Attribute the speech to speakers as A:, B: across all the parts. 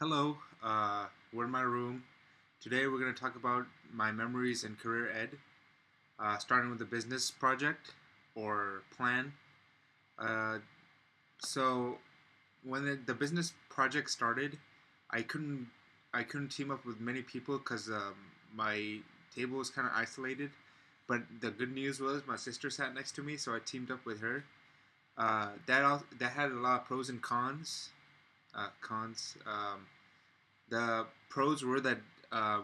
A: Hello, we're in my room. Today we're going to talk about my memories in career ed, starting with the business project or plan. Uh, so when the business project started, I couldn't I couldn't team up with many people because my table was kind of isolated. But the good news was my sister sat next to me, so I teamed up with her. That had a lot of pros and cons. Cons. The pros were that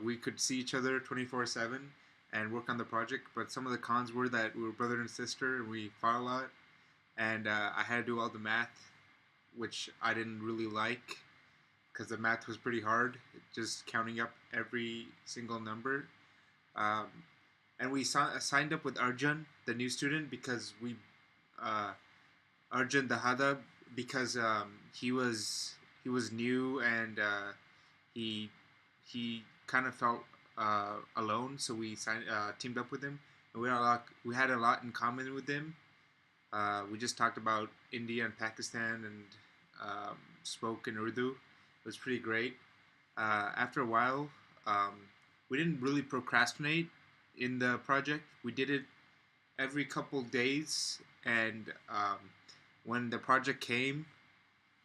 A: we could see each other 24/7 and work on the project, but some of the cons were that we were brother and sister and we fought a lot, and I had to do all the math, which I didn't really like because the math was pretty hard, just counting up every single number. Um, and we signed up with Arjun, the new student, because uh, Arjun Dahada, because he was new and he he kind of felt alone, so we teamed up with him, and we had a lot in common with him. We just talked about India and Pakistan and spoke in Urdu. It was pretty great. After a while, um, we didn't really procrastinate in the project. We did it every couple days, and when the project came,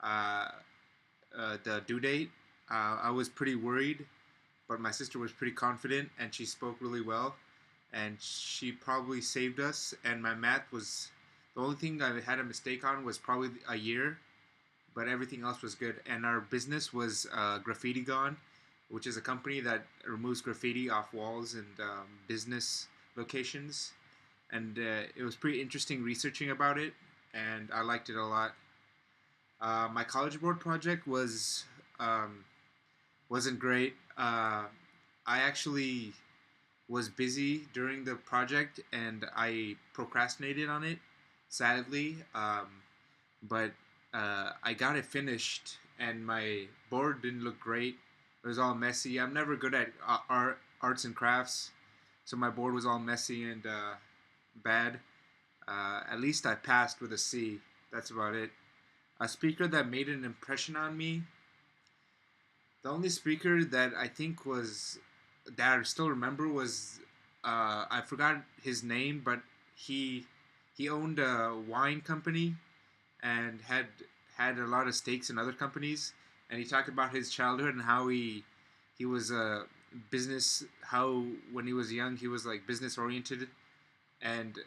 A: uh, the due date, I was pretty worried, but my sister was pretty confident and she spoke really well, and she probably saved us. And my math was the only thing I had a mistake on was probably a year, but everything else was good. And our business was Graffiti Gone, which is a company that removes graffiti off walls and business locations. And it was pretty interesting researching about it, and I liked it a lot. My college board project um, wasn't great. I actually was busy during the project and I procrastinated on it, sadly. But I got it finished and my board didn't look great. It was all messy. I'm never good at arts and crafts, so my board was all messy and bad. At least I passed with a C. That's about it. A speaker that made an impression on me. The only speaker that I think was that I still remember was I forgot his name, but he he owned a wine company and had a lot of stakes in other companies, and he talked about his childhood and how he was a business, how when he was young he was like business oriented, and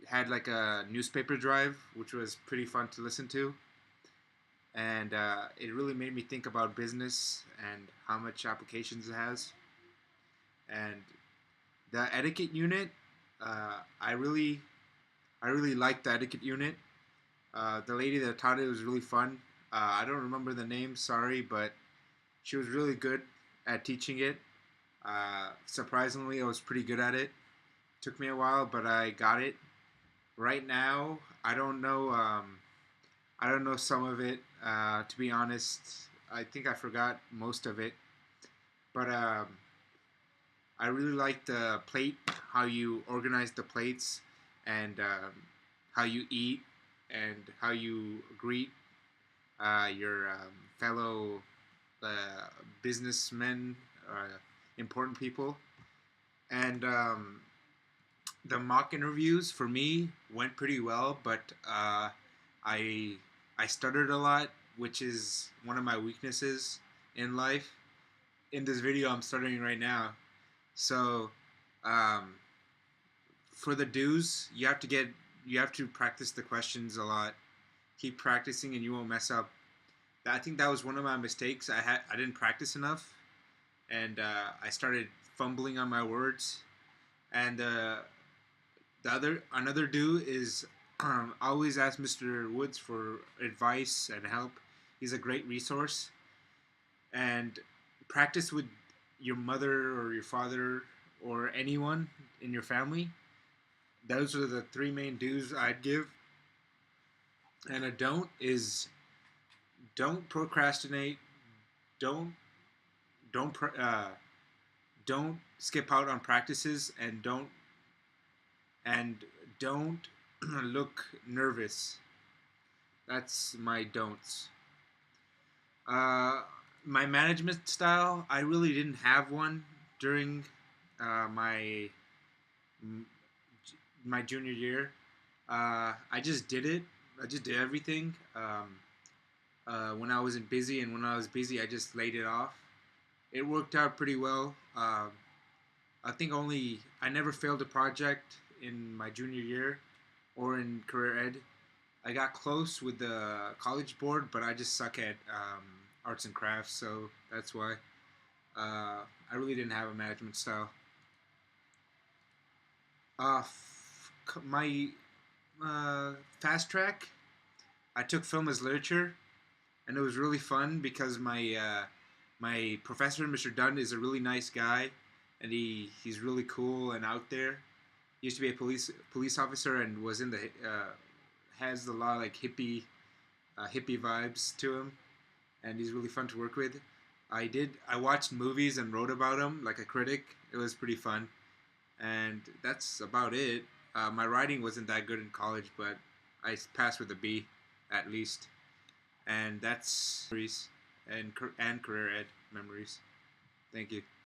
A: had like a newspaper drive, which was pretty fun to listen to, and it really made me think about business and how much applications it has. And the etiquette unit, I really liked the etiquette unit. The lady that taught it was really fun. I don't remember the name, sorry, but she was really good at teaching it. Surprisingly, I was pretty good at it. Took me a while, but I got it. Right now, I don't know some of it. To be honest, I think I forgot most of it. But I really like the plate, how you organize the plates, and how you eat, and how you greet your fellow uh, businessmen, important people. And the mock interviews for me went pretty well, but I I stuttered a lot, which is one of my weaknesses in life. In this video, I'm stuttering right now. So, um, for the do's, you have to practice the questions a lot. Keep practicing, and you won't mess up. I think that was one of my mistakes. I didn't practice enough, and I started fumbling on my words. And the other another do is always ask Mr. Woods for advice and help. He's a great resource. And practice with your mother or your father or anyone in your family. Those are the three main do's I'd give. And a don't procrastinate. Don't don't don't skip out on practices, and don't look nervous. That's my don'ts. Uh, my management style, I really didn't have one during my my junior year. I just did it. I just did everything. When I wasn't busy, and when I was busy, I just laid it off. It worked out pretty well. I think only I never failed a project in my junior year or in career ed. I got close with the college board, but I just suck at arts and crafts, so that's why. I really didn't have a management style. My fast track, I took film as literature, and it was really fun because my professor, Mr. Dunn, is a really nice guy, and he's really cool and out there. He used to be a police officer and was in the has a lot of like hippie vibes to him, and he's really fun to work with. I watched movies and wrote about him like a critic. It was pretty fun, and that's about it. My writing wasn't that good in college, but I passed with a B, at least, and that's memories and career ed memories. Thank you.